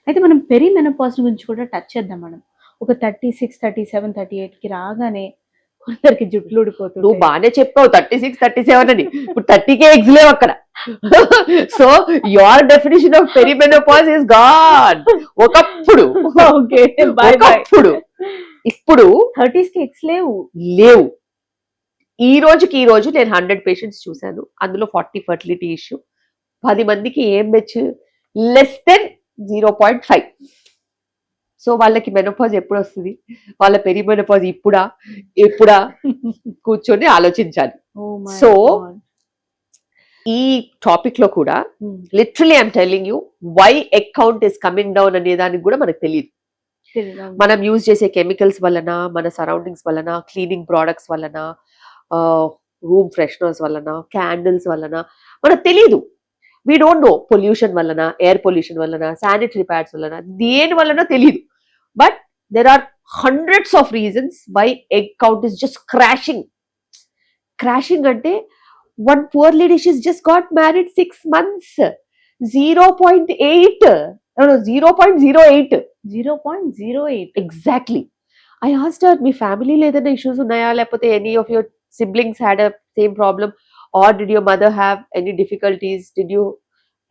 అయితే మనం peri menopause గురించి కూడా టచ్ చేద్దాం మేడం. ఒక 36, 37, 38కి రాగానే కొందరికి జుట్లు నువ్వు ఊడిపోతుంటాయి. బాగానే చెప్పావు 36, 37 అని. ఇప్పుడు 30కే ఎగ్స్ లేవు అక్కడ. So your definition of perimenopause is gone. ఒకప్పుడు ఓకే, బాయ్ బాయ్. ఒకప్పుడు ఇప్పుడు 30కి ఎగ్స్ లేవు. లేవు. ఈ రోజుకి ఈ రోజు నేను 100 పేషెంట్స్ చూశాను, అందులో 40 ఫర్టిలిటీ ఇష్యూ, 10 మందికి ఏఎంహెచ్ లెస్ దెన్ 0.5. సో వాళ్ళకి మెనోపాజ్ ఎప్పుడు వస్తుంది, వాళ్ళ పెరిమెనోపాజ్ ఇప్పుడా ఎప్పుడా కూర్చొని ఆలోచించాలి. Oh my So, God. ఈ టాపిక్ లో కూడా literally I'm telling you why egg count is coming down అనే దానికి కూడా మనకు తెలియదు. మనం యూజ్ చేసే కెమికల్స్ వలన, మన సరౌండింగ్స్ వలన, క్లీనింగ్ ప్రోడక్ట్స్ వలన, రూమ్ ఫ్రెషనర్స్ వలన, క్యాండిల్స్ వలన మనకు తెలియదు. We don't know. పొల్యూషన్ వలన, ఎయిర్ పొల్యూషన్ వలన, శానిటరీ ప్యాడ్స్ వలన, దేని వలన తెలియదు. But there are hundreds of reasons why egg count is just crashing. Crashing అంటే one poor lady, she's just got married 6 months, 0.8, no 0.08. 0.08. Exactly. I asked her, మీ ఫ్యామిలీలో ఏదైనా issues ఉన్నాయా, లేకపోతే any of your siblings had a same problem, or did your mother have any difficulties, did you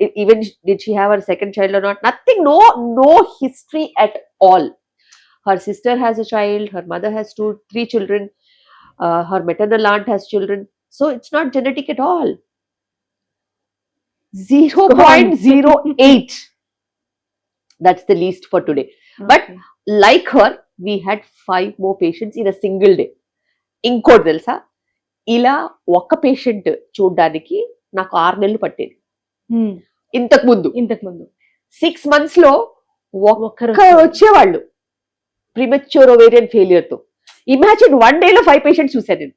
even did she have her second child or not? Nothing. No history at all. Her sister has a child, her mother has 3 children, her maternal aunt has children. So it's not genetic at all. 0.08. That's the least for today. Okay. But like her, we had 5 more patients in a single day. ఇంకోటి తెలుసా, ఇలా ఒక patient చూడడానికి నాకు 6 నెలలు పట్టేది ఇంతకు ముందు. 6 months లో ఒక్కరు వచ్చేవాళ్ళు ప్రిమెచ్యూర్ ఓవేరియన్ ఫెయిలియర్ తో. ఇమాజిన్ 1 day లో 5 పేషెంట్స్ చూశాను నేను.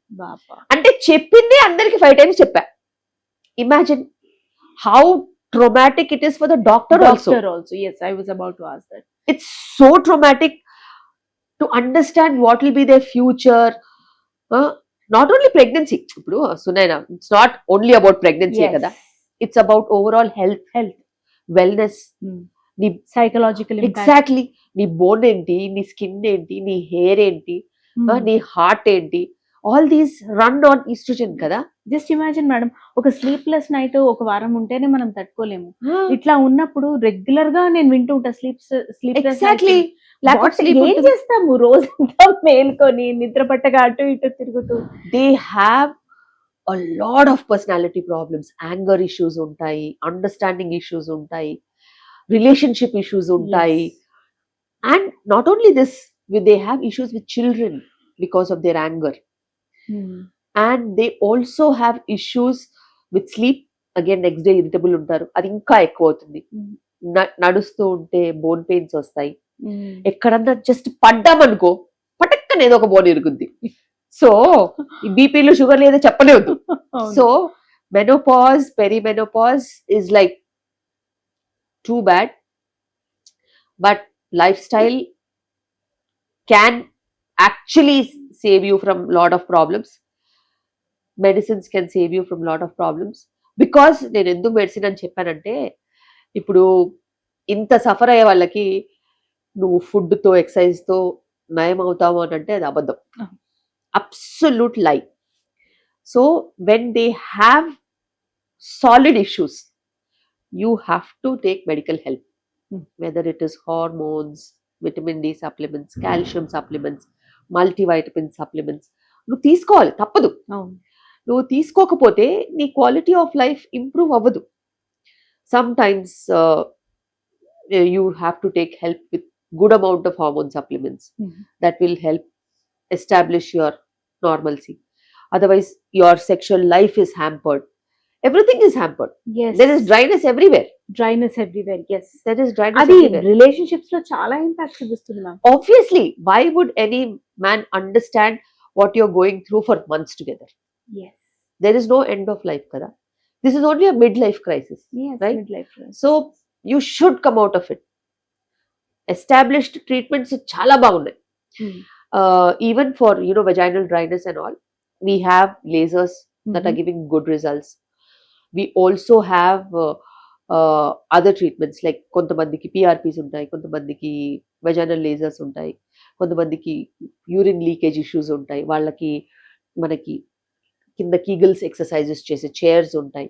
అంటే చెప్పింది అందరికి 5 times చెప్పా. Imagine how traumatic it is for the doctor also. Yes, I was about to ask that. It's so traumatic to understand what will be their future. Not only pregnancy. ఇప్పుడు Sunaina, it's not only about pregnancy కదా. It's about overall health, wellness, నీ psychological impact. Exactly. నీ bone ఏంటి, నీ skin ఏంటి, నీ hair ఏంటి, నీ హార్ట్ ఏంటి, all these run on oestrogen కదా. జస్ట్ ఇమాజిన్ మేడం, ఒక స్లీప్లెస్ నైట్ ఒక వారం ఉంటేనే మనం తట్టుకోలేము. ఇట్లా ఉన్నప్పుడు రెగ్యులర్ గా నేను వింటూ ఉంటా ఎగ్జాక్ట్లీ. ఏం చేస్తాము రోజంతా మేల్కొని నిద్ర పట్టగా అటు ఇటు తిరుగుతూ. They have a lot of personality problems, anger issues ఉంటాయి, అండర్స్టాండింగ్ ఇష్యూస్ ఉంటాయి, రిలేషన్షిప్ ఇష్యూస్ ఉంటాయి. And not only this, they have issues with children because of their anger. And they also have issues with sleep. Again, next day irritable ఉంటారు, అది ఇంకా ఎక్కువ అవుతుంది. నడుస్తూ ఉంటే బోన్ పెయిన్స్ వస్తాయి. ఎక్కడన్నా జస్ట్ పడ్డామనుకో పటక్కన ఏదో ఒక బోన్ ఇరుగుద్ది. సో బీపీలు షుగర్ లేదో చెప్పలేదు. So menopause, perimenopause is like too bad. But lifestyle can actually save you from lot of problems. Medicines can save you from lot of problems. Because నేను ఎందుకు medicine అని చెప్పానంటే, ఇప్పుడు ఇంత సఫర్ అయ్యే వాళ్ళకి నువ్వు ఫుడ్తో ఎక్సర్సైజ్తో నయం అవుతావు అని అంటే అది అబద్ధం. Absolute lie. So when they have solid issues, you have to take medical help. Whether it is hormones, vitamin D supplements, calcium supplements, multivitamin supplements, నువ్వు తీసుకోవాలి, తప్పదు. నువ్వు తీసుకోకపోతే నీ క్వాలిటీ ఆఫ్ లైఫ్ ఇంప్రూవ్ అవ్వదు. Some times you have to take help with good amount of hormone supplements that will help establish your normalcy. Otherwise your sexual life is hampered. Everything is hampered. Yes. There is dryness everywhere. Yes. There is dryness అది everywhere. Relationships లో చాలా impact చూపిస్తుంది ma'am. Obviously, why would any man understand what you're going through for months together? Yes. There is no end of life kada. This is only a midlife crisis. Yes, right? midlife crisis. So you should come out of it. Established treatments chala bagunnai. Even for vaginal dryness and all, we have lasers that are giving good results. We also have other treatments like కొంతమందికి PRPs ఉంటాయి, కొంతమందికి vaginal lasers ఉంటాయి, కొంతమందికి urine leakage issues ఉంటాయి, వాళ్ళకి మనకి కింద Kegels exercises చేసే చైర్స్ ఉంటాయి.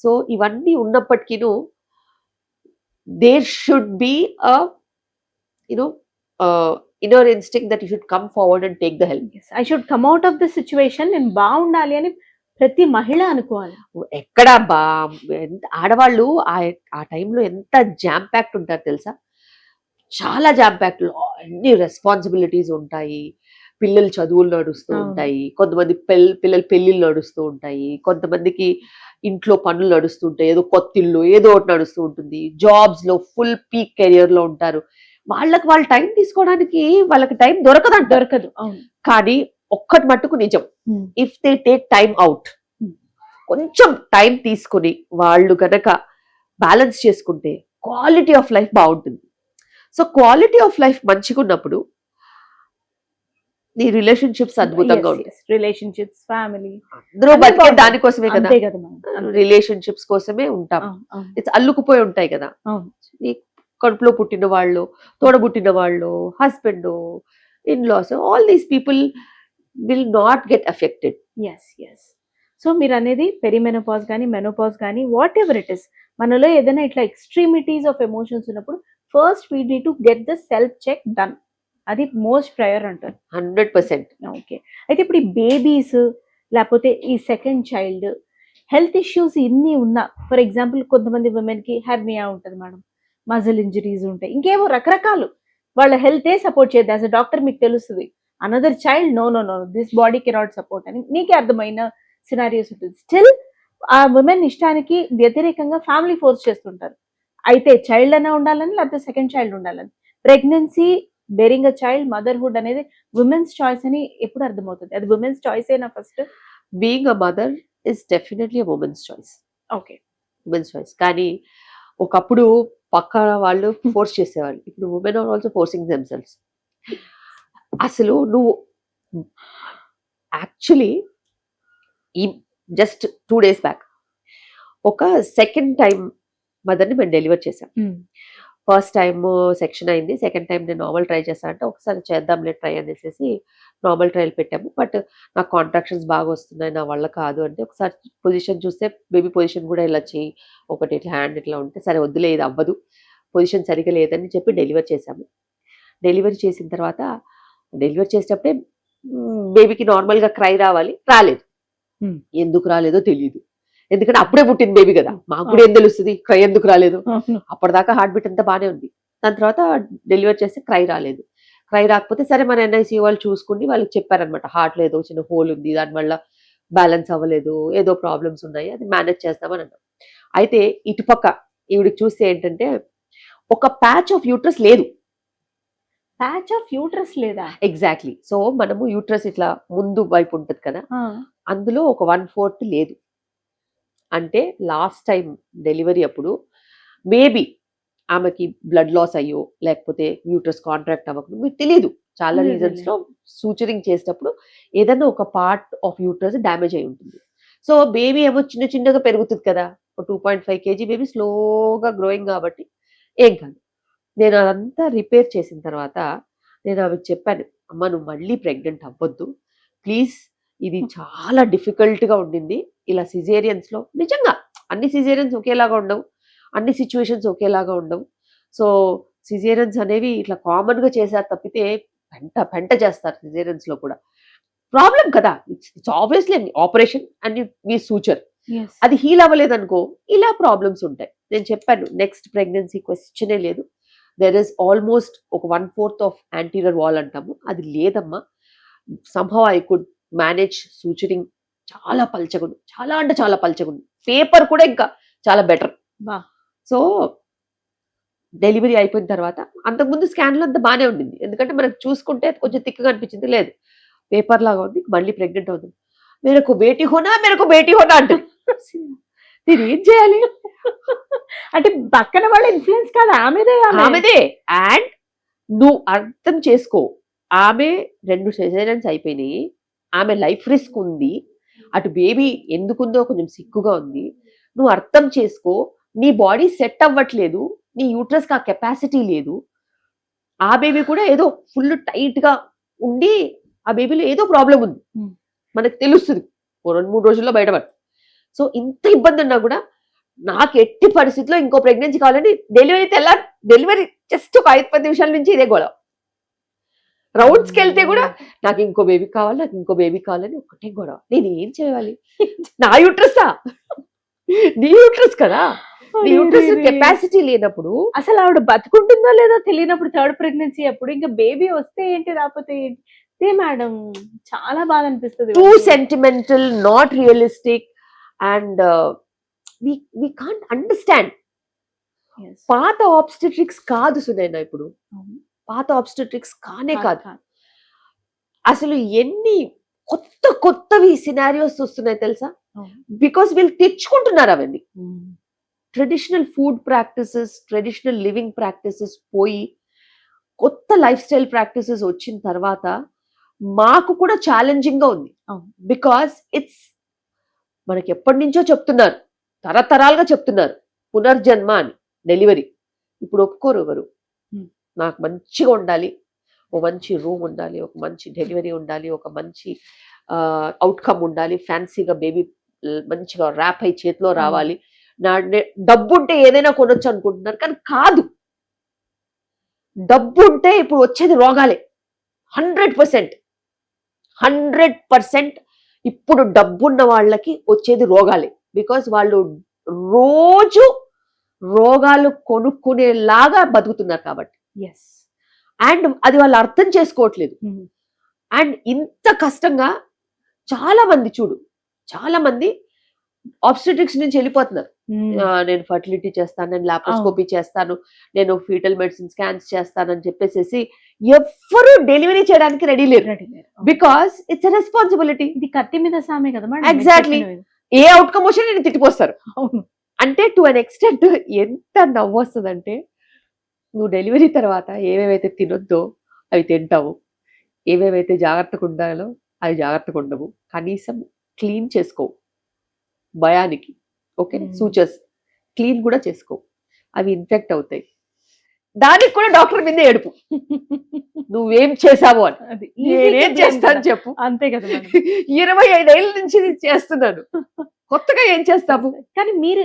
సో ఇవన్నీ ఉన్నప్పటికీను there should be a you know inner instinct that you should come forward and take the help. I should come out of the situation, నేను బాగుండాలి అని ప్రతి మహిళ అనుకోవాలి. ఎక్కడ ఆడవాళ్ళు ఆ టైంలో ఎంత జామ్ ప్యాక్ట్ ఉంటారు తెలుసా, చాలా జామ్ ప్యాక్ట్, అన్ని రెస్పాన్సిబిలిటీస్ ఉంటాయి, పిల్లలు చదువులు నడుస్తూ ఉంటాయి, కొంతమంది పిల్లల పెళ్ళిళ్ళు నడుస్తూ ఉంటాయి, కొంతమందికి ఇంట్లో పనులు నడుస్తూ ఉంటాయి, ఏదో కొత్త ఇల్లు ఏదో ఒకటి నడుస్తూ ఉంటుంది, జాబ్స్ లో ఫుల్ పీక్ కెరియర్ లో ఉంటారు, వాళ్ళకి వాళ్ళ టైం తీసుకోవడానికి వాళ్ళకి టైం దొరకదు. కానీ ఒక్కటి మట్టుకు నిజం, if they take time out, కొంచెం టైం తీసుకుని వాళ్ళు గనక బ్యాలెన్స్ చేసుకుంటే క్వాలిటీ ఆఫ్ లైఫ్ బాగుంటుంది. సో క్వాలిటీ ఆఫ్ లైఫ్ మంచిగా ఉన్నప్పుడు నీ రిలేషన్షిప్స్ అద్భుతంగా ఉంటాయి. రిలేషన్షిప్స్, ఫ్యామిలీ, అందరూ బతికే దానికోసమే కదా, రిలేషన్షిప్స్ కోసమే ఉంటాం. ఇట్స్ అల్లుకుపోయి ఉంటాయి కదా, నీ కడుపులో పుట్టిన వాళ్ళు, తోడబుట్టిన వాళ్ళు, husband, in-loss, all these people will not get affected. So మీరు అనేది పెరిమెనోపాజ్ కానీ మెనోపాజ్ కానీ వాట్ ఎవర్ ఇట్ ఇస్, మనలో ఏదైనా ఇట్లా ఎక్స్ట్రీమిటీస్ ఆఫ్ ఎమోషన్స్ ఉన్నప్పుడు first we need to get the self check done. అది మోస్ట్ ప్రయర్ అంటారు. 100%. ఓకే, అయితే ఇప్పుడు ఈ బేబీస్ లేకపోతే ఈ సెకండ్ చైల్డ్ హెల్త్ ఇష్యూస్ ఇన్ని ఉన్నా, ఫర్ ఎగ్జాంపుల్ కొంతమంది ఉమెన్ కి హెర్నియా ఉంటుంది మేడం, మజిల్ ఇంజరీస్ ఉంటాయి, ఇంకేవో రకరకాలు, వాళ్ళ హెల్తే సపోర్ట్ చేయదు. యాజ్ అ డాక్టర్ మీకు తెలుస్తుంది, another child no no no this body cannot support అని మీకే అర్థమైన సినారియోస్ ఉంటుంది. స్టిల్ ఆ ఉమెన్ ఇష్టానికి వ్యతిరేకంగా ఫ్యామిలీ ఫోర్స్ చేస్తుంటారు. అయితే చైల్డ్ అయినా ఉండాలని, లేకపోతే సెకండ్ చైల్డ్ ఉండాలని. Pregnancy, bearing a child, motherhood అనేది ఉమెన్స్ చాయిస్ అని ఎప్పుడు అర్థమవుతుంది? అది ఉమెన్స్ చాయిస్ అయినా first? Being a mother is definitely a women's choice. Okay, women's choice. కానీ ఒకప్పుడు పక్క వాళ్ళు ఫోర్స్ చేసేవాళ్ళు, ఇప్పుడు women are also forcing themselves. అసలు నువ్వు యాక్చువల్లీ ఈ జస్ట్ 2 days బ్యాక్ ఒక సెకండ్ టైం మదర్ని మేము డెలివర్ చేసాం. ఫస్ట్ టైం సెక్షన్ అయింది, సెకండ్ టైం నేను నార్మల్ ట్రై చేస్తాను అంటే ఒకసారి చేద్దాంలే ట్రై అనేసి నార్మల్ ట్రయల్ పెట్టాము. బట్ నాకు కాంట్రాక్షన్స్ బాగా వస్తున్నాయి, నా వల్ల కాదు అంటే ఒకసారి పొజిషన్ చూస్తే బేబీ పొజిషన్ కూడా ఇలా చేయి, ఒకటి ఇట్లా హ్యాండ్ ఇట్లా ఉంటే సరే వద్దులే ఇది అవ్వదు, పొజిషన్ సరిగా లేదని చెప్పి డెలివర్ చేసాము. డెలివరీ చేసిన తర్వాత డెలివరీ చేసేటప్పుడే బేబీకి నార్మల్గా క్రై రాలేదు. ఎందుకు రాలేదో తెలియదు, ఎందుకంటే అప్పుడే పుట్టింది బేబీ కదా, మాకు కూడా ఏం తెలుస్తుంది క్రై ఎందుకు రాలేదు. అప్పటిదాకా హార్ట్ బీట్ అంతా బాగానే ఉంది. దాని తర్వాత డెలివరీ చేస్తే క్రై రాలేదు. క్రై రాకపోతే సరే మన ఎన్ఐసి వాళ్ళు చూసుకుని వాళ్ళకి చెప్పారనమాట, హార్ట్లో ఏదో చిన్న హోల్ ఉంది, దానివల్ల బ్యాలెన్స్ అవ్వలేదు, ఏదో ప్రాబ్లమ్స్ ఉన్నాయి, అది మేనేజ్ చేస్తామని అన్నాం. అయితే ఇటుపక్క ఈవిడికి చూస్తే ఏంటంటే ఒక ప్యాచ్ ఆఫ్ యూట్రస్ లేదు. ప్యాచ్ ఆఫ్ యూట్రస్ లేదా? ఎగ్జాక్ట్లీ. సో మనము యూట్రస్ ఇట్లా ముందు వైపు ఉంటుంది కదా, అందులో ఒక 1/4 లేదు. అంటే లాస్ట్ టైం డెలివరీ అప్పుడు మేబీ ఆమెకి బ్లడ్ లాస్ అయ్యో లేకపోతే యూట్రస్ కాంట్రాక్ట్ అవ్వకుండా మీకు తెలియదు, చాలా రీజన్స్ లో సూచరింగ్ చేసేటప్పుడు ఏదైనా ఒక పార్ట్ ఆఫ్ యూట్రస్ డ్యామేజ్ అయి ఉంటుంది. సో బేబీ ఏమో చిన్నగా పెరుగుతుంది కదా, 2.5 kg బేబీ స్లోగా గ్రోయింగ్ కాబట్టి ఏం కాదు. నేను అదంతా రిపేర్ చేసిన తర్వాత నేను ఆమెకు చెప్పాను, అమ్మ నువ్వు మళ్ళీ ప్రెగ్నెంట్ అవ్వద్దు ప్లీజ్, ఇది చాలా డిఫికల్ట్గా ఉండింది. ఇలా సిజేరియన్స్లో నిజంగా అన్ని సిజేరియన్స్ ఒకేలాగా ఉండవు, అన్ని సిచ్యువేషన్స్ ఒకేలాగా ఉండవు. సో సిజేరియన్స్ అనేవి ఇట్లా కామన్గా చేశారు తప్పితే పెంట చేస్తారు సిజేరియన్స్లో కూడా. ప్రాబ్లం కదా, it's obviously operation and me suture, అది హీల్ అవ్వలేదనుకో ఇలా ప్రాబ్లమ్స్ ఉంటాయి. నేను చెప్పాను నెక్స్ట్ ప్రెగ్నెన్సీ క్వశ్చనే లేదు, దెర్ ఇస్ ఆల్మోస్ట్ ఒక 1/4 ఆఫ్ యాంటీరియర్ వాల్ అంటాము, అది లేదమ్మా. Somehow I could manage suturing, చాలా పల్చగుండు, చాలా అంటే చాలా పల్చగుండు, పేపర్ కూడా ఇంకా చాలా బెటర్. సో డెలివరీ అయిపోయిన తర్వాత అంతకుముందు స్కాన్లో అంతా బాగానే ఉండింది, ఎందుకంటే మనకు చూసుకుంటే కొంచెం తిక్కగా అనిపించింది, లేదు పేపర్ లాగా ఉంది, మళ్ళీ ప్రెగ్నెంట్ అవుతుంది. మేరకు బేటీ హోనా అంటే నేను ఏం చేయాలి అంటే పక్కన వాళ్ళ ఇన్ఫ్లుయెన్స్ కాదు, ఆమెదే. అండ్ నువ్వు అర్థం చేసుకో, ఆమె 2 సిజేరియన్స్ అయిపోయినాయి, ఆమె లైఫ్ రిస్క్ ఉంది, అటు బేబీ ఎందుకుందో కొంచెం సిక్కుగా ఉంది, నువ్వు అర్థం చేసుకో, నీ బాడీ సెట్ అవ్వట్లేదు, నీ యూట్రస్ కి ఆ కెపాసిటీ లేదు, ఆ బేబీ కూడా ఏదో ఫుల్ టైట్ గా ఉండి ఆ బేబీలో ఏదో ప్రాబ్లం ఉంది, Hmm. మనకు తెలుస్తుంది 2-3 రోజుల్లో బయటపడు. సో ఇంత ఇబ్బంది ఉన్నా కూడా నాకు ఎట్టి పరిస్థితిలో ఇంకో ప్రెగ్నెన్సీ కావాలని డెలివరీ జస్ట్ ఒక 5-10 నిమిషాల నుంచి ఇదే గొడవ. రౌండ్స్కి వెళ్తే కూడా నాకు ఇంకో బేబీ కావాలని ఒకటే గొడవ. నేను ఏం చేయాలి? నా యూట్రస్సా? నీ యూట్రస్ కదా, నీ యూట్రస్ కెపాసిటీ లేనప్పుడు అసలు ఆవిడ బతుకుంటుందో లేదో తెలియనప్పుడు థర్డ్ ప్రెగ్నెన్సీ అప్పుడు ఇంకా బేబీ వస్తే ఏంటి రాకపోతే ఏంటి అదే మేడం చాలా బాధ అనిపిస్తుంది. Two sentimental, not realistic, and we can't understand. Yes. పాత ఆబ్స్టెట్రిక్స్ కాదు సునైనా, ఇప్పుడు పాత ఆబ్స్టెట్రిక్స్ కానే కాదు. అసలు ఎన్ని కొత్తవి సినారియోస్ వస్తున్నాయి తెలుసా? బికాస్ వీళ్ళు తెచ్చుకుంటున్నారు అవన్నీ. Traditional food practices, traditional living practices పోయి కొత్త లైఫ్ స్టైల్ ప్రాక్టీసెస్ వచ్చిన తర్వాత మాకు కూడా ఛాలెంజింగ్ గా ఉంది. బికాస్ ఇట్స్ మనకి ఎప్పటి నుంచో చెప్తున్నారు, తరతరాలుగా చెప్తున్నారు పునర్జన్మ అని డెలివరీ. ఇప్పుడు ఒప్పుకోరు ఎవరు. నాకు మంచిగా ఉండాలి, ఒక మంచి రూమ్ ఉండాలి, ఒక మంచి డెలివరీ ఉండాలి, ఒక మంచి అవుట్కమ్ ఉండాలి, ఫ్యాన్సీగా బేబీ మంచిగా ర్యాప్ అయి చేతిలో రావాలి, నా డబ్బు ఉంటే ఏదైనా కొనొచ్చు అనుకుంటున్నారు. కానీ కాదు, డబ్బు ఉంటే ఇప్పుడు వచ్చేది రోగాలే. 100% ఇప్పుడు డబ్బున్న వాళ్ళకి వచ్చేది రోగాలే. బికాస్ వాళ్ళు రోజు రోగాలు కొనుక్కునేలాగా బతుకుతున్నారు కాబట్టి. ఎస్. అండ్ అది వాళ్ళు అర్థం చేసుకోవట్లేదు. అండ్ ఇంత కష్టంగా చాలా మంది ఆబ్స్టెట్రిక్స్ నుంచి వెళ్ళిపోతున్నారు. నేను ఫర్టిలిటీ చేస్తాను, నేను లాప్రోస్కోపీ చేస్తాను, నేను ఫీటల్ మెడిసిన్ స్కాన్స్ చేస్తానని చెప్పేసి ఎవ్వరూ డెలివరీ చేయడానికి రెడీ లేరు. Because it's responsibility. ఇది కత్తి మీద సామే కదా మేడం. ఎగ్జాక్ట్లీ. ఏ అవుట్కమ్ వచ్చి నేను తిట్టిపోస్తారు. అంటే టు అన్ ఎక్స్టెంట్ ఎంత నవ్వు వస్తుందంటే, నువ్వు డెలివరీ తర్వాత ఏవేవైతే తినొద్దో అవి తింటావు, ఏవేవైతే జాగ్రత్తగా ఉండాలో అవి జాగ్రత్తగా ఉండవు, కనీసం క్లీన్ చేసుకోవు భయానికి. ఓకే, సూచర్స్ క్లీన్ కూడా చేసుకోవు, అవి ఇన్ఫెక్ట్ అవుతాయి. దానికి కూడా డాక్టర్ మీద ఏడుపు, నువ్వేం చేసావు అని. నేనేం చేస్తాను చెప్పు, అంతే కదా. 25 ఏళ్ళ నుంచి నేను చేస్తున్నాను, కొత్తగా ఏం చేస్తాము? కానీ మీరు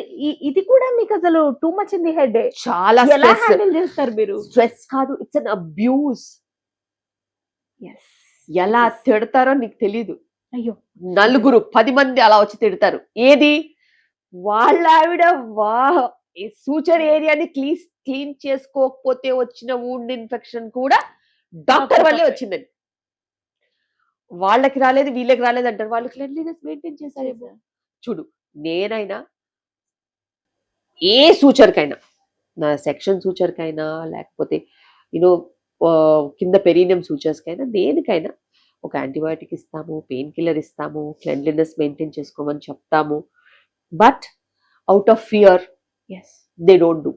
ఇది కూడా మీకు అసలు too much in the head. చాలా ఎలా హ్యాండిల్ చేస్తారు మీరు? స్ట్రెస్ కాదు, ఇట్స్ అన్ అబ్యూస్. ఎలా తిడతారో నీకు తెలీదు. అయ్యో, 10 మంది అలా వచ్చి తిడతారు. ఏది? వాళ్ళ ఆవిడ సూచర్ ఏరియాని క్లీన్ చేసుకోకపోతే వచ్చిన వూండ్ ఇన్ఫెక్షన్ కూడా డాక్టర్ వల్లే వచ్చిందని. వాళ్ళకి రాలేదు, వీళ్ళకి రాలేదు అంటారు. వాళ్ళు క్లెన్లీనెస్ మెయింటైన్ చేశారేమో. చూడు, నేనైనా ఏ సూచర్కైనా, నా సెక్షన్ సూచర్కైనా లేకపోతే యూనో కింద పెరీనియం సూచర్స్కైనా, దేనికైనా ఒక యాంటీబయాటిక్ ఇస్తాము, పెయిన్ కిల్లర్ ఇస్తాము, క్లెన్లీనెస్ మెయింటైన్ చేసుకోమని చెప్తాము. But out of fear they don't do.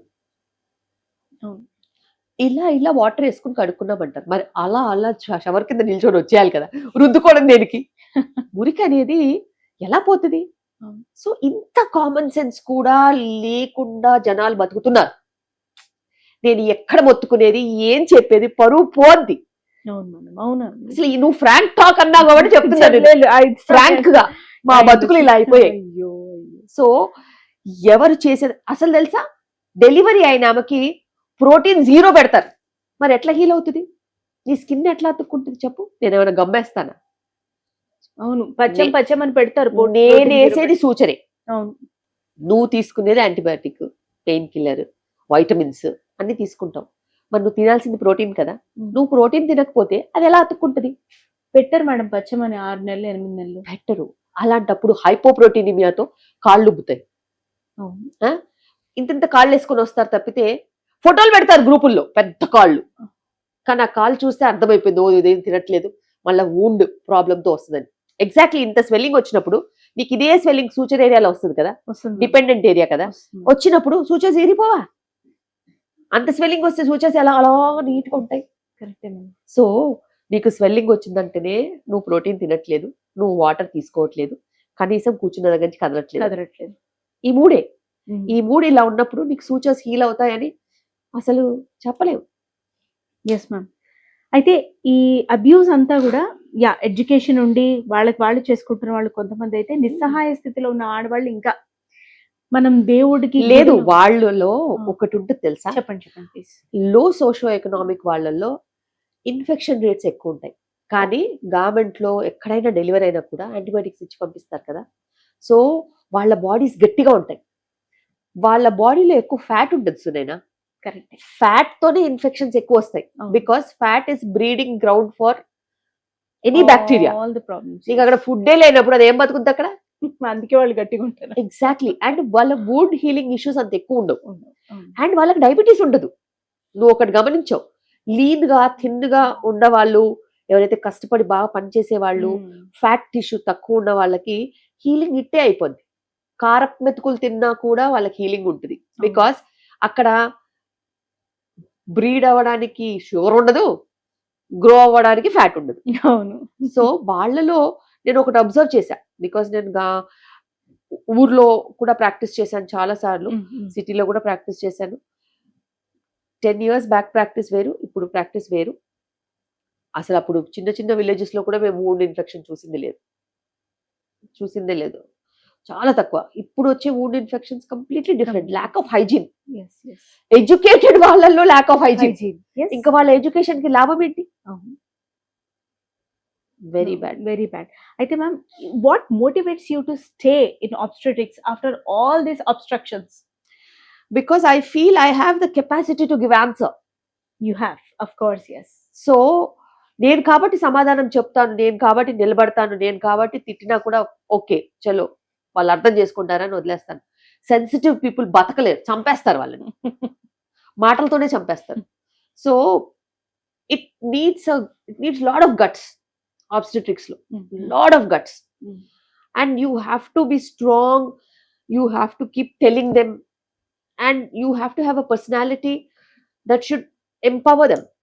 ఇలా వాటర్ వేసుకుని కడుక్కున్నామంటారు. మరి అలా షవర్ కింద నిల్చొని వచ్చేయాలి కదా, రుద్దుకోవడం దేనికి? మురికి అనేది ఎలా పోతుంది? సో ఇంత కామన్ సెన్స్ కూడా లేకుండా జనాలు బతుకుతున్నారు. నేను ఎక్కడ మొత్తుకునేది, ఏం చెప్పేది, పరువు పోద్ది. అసలు నువ్వు ఫ్రాంక్ టాక్ అన్నా కాబట్టి చెప్తున్నాను, ఫ్రాంక్ గా మా బతుకులు ఇలా అయిపోయాయి. సో ఎవరు చేసేది అసలు తెలుసా? డెలివరీ అయిన ఆమెకి ప్రోటీన్ 0 పెడతారు. మరి ఎట్లా హీల్ అవుతుంది? నీ స్కిన్ ఎట్లా అతుక్కుంటుంది చెప్పు? నేను ఏమైనా గమ్మేస్తానా? అవును, పచ్చం అని పెడతారు. నేను వేసేది సూచరే. నువ్వు తీసుకునేది యాంటీబయాటిక్, పెయిన్ కిల్లర్, వైటమిన్స్ అన్ని తీసుకుంటావు. మరి నువ్వు తినాల్సింది ప్రోటీన్ కదా. నువ్వు ప్రోటీన్ తినకపోతే అది ఎలా అతుక్కుంటది? పెట్టరు మేడం పచ్చమని 6 నెలలు 8 నెలలు పెట్టరు. అలాంటప్పుడు హైపోప్రోటీనిమియాతో కాళ్ళు ఉబ్బుతాయి. ఇంత కాళ్ళు వేసుకొని వస్తారు తప్పితే ఫోటోలు పెడతారు గ్రూపుల్లో పెద్ద కాళ్ళు. కానీ ఆ కాళ్ళు చూస్తే అర్థమైపోయింది, ఓ ఇదేం తినట్లేదు, మళ్ళీ వూండ్ ప్రాబ్లంతో వస్తుందని. ఎగ్జాక్ట్లీ ఇంత స్వెల్లింగ్ వచ్చినప్పుడు నీకు ఇదే స్వెల్లింగ్ సూచర్ ఏరియాలో వస్తుంది కదా, డిపెండెంట్ ఏరియా కదా, వచ్చినప్పుడు సూచర్స్ ఏరిపోవా? అంత స్వెల్లింగ్ వస్తే సూచర్స్ ఎలా అలా నీట్గా ఉంటాయి. సో నీకు స్వెల్లింగ్ వచ్చిందంటేనే నువ్వు ప్రోటీన్ తినట్లేదు, నువ్వు వాటర్ తీసుకోవట్లేదు, కనీసం కూర్చున్న దగ్గర నుంచి కదలట్లేదు. ఈ 3 ఈ మూడు ఇలా ఉన్నప్పుడు నీకు సూచర్స్ హీల్ అవుతాయని అసలు చెప్పలేవు. Yes ma'am. అయితే ఈ అబ్యూస్ అంతా కూడా ఎడ్యుకేషన్ ఉండి వాళ్ళకి వాళ్ళు చేసుకుంటున్న వాళ్ళు కొంతమంది అయితే నిస్సహాయ స్థితిలో ఉన్న ఆడవాళ్ళు ఇంకా మనం దేవుడికి లేదు, గుడులు- వాళ్ళలో ఒకటి ఉంటుంది తెలుసా, చెప్పండి చెప్పండి ప్లీజ్. లో సోషో ఎకనామిక్ వాళ్ళల్లో ఇన్ఫెక్షన్ రేట్స్ ఎక్కువ ఉంటాయి. కానీ గవర్నమెంట్ లో ఎక్కడైనా డెలివరీ అయినా కూడా యాంటీబయాటిక్స్ ఇచ్చి పంపిస్తారు కదా, సో వాళ్ళ బాడీస్ గట్టిగా ఉంటాయి. వాళ్ళ బాడీలో ఎక్కువ ఫ్యాట్ ఉంటుంది సునైనా, కరెక్ట్. ఫ్యాట్ తోనే ఇన్ఫెక్షన్స్ ఎక్కువ వస్తాయి. అవును. Because fat is breeding ground for any bacteria. All the problems. నీకు అక్కడ ఫుడ్డే లేనప్పుడు అది ఏం బతుకుద్ది అక్కడ? అందుకే వాళ్ళు గట్టిగా ఉంటారు. ఎగ్జాక్ట్లీ. అండ్ వాళ్ళ వూండ్ హీలింగ్ ఇష్యూస్ అంత ఎక్కువ ఉండవు. అవును. అండ్ వాళ్ళకి డయాబెటీస్ ఉండదు. నువ్వు ఒకటి గమనించావు, లీన్ గా థిన్ గా ఉన్న వాళ్ళు, ఎవరైతే కష్టపడి బాగా పనిచేసే వాళ్ళు, ఫ్యాట్ టిష్యూ తక్కువ ఉన్న వాళ్ళకి హీలింగ్ ఇట్టే అయిపోద్ది. కారపు మెతుకులు తిన్నా కూడా వాళ్ళకి హీలింగ్ ఉంటుంది. బికాస్ అక్కడ బ్రీడ్ అవ్వడానికి షుగర్ ఉండదు, గ్రో అవ్వడానికి ఫ్యాట్ ఉండదు. అవును. సో వాళ్ళలో నేను ఒకటి అబ్జర్వ్ చేశా, బికాస్ నేను ఊర్లో కూడా ప్రాక్టీస్ చేశాను చాలా సార్లు, సిటీలో కూడా ప్రాక్టీస్ చేశాను. 10 years బ్యాక్ ప్రాక్టీస్ వేరు, ఇప్పుడు ప్రాక్టీస్ వేరు. అసలు అప్పుడు చిన్న చిన్న విలేజెస్ లో కూడా మేము వూండ్ ఇన్ఫెక్షన్ చూసిందే లేదు, చాలా తక్కువ. ఇప్పుడు వచ్చే wound infections completely different. Lack of hygiene, Yes, yes. Educated వాళ్ళల్లో lack of hygiene. Hygiene. Yes. ఇంకా వాళ్ళ ఎడ్యుకేషన్ కి లాభం ఏంటి? అవును. Very bad. Very bad. అయితే ma'am, what motivates you to stay in obstetrics after all these obstructions? Because I feel I have the capacity to give answer. You have, of course, yes. So నేను కాబట్టి సమాధానం చెప్తాను, నేను కాబట్టి నిలబడతాను, నేను కాబట్టి తిట్టినా కూడా ఓకే చలో వాళ్ళు అర్థం చేసుకుంటారని వదిలేస్తాను. సెన్సిటివ్ పీపుల్ బతకలేరు, చంపేస్తారు వాళ్ళని, మాటలతోనే చంపేస్తారు. So it needs lot of guts obstetrics లో, lot of guts. And you have to be strong, you have to keep telling them, and you have to have a personality that should empower them.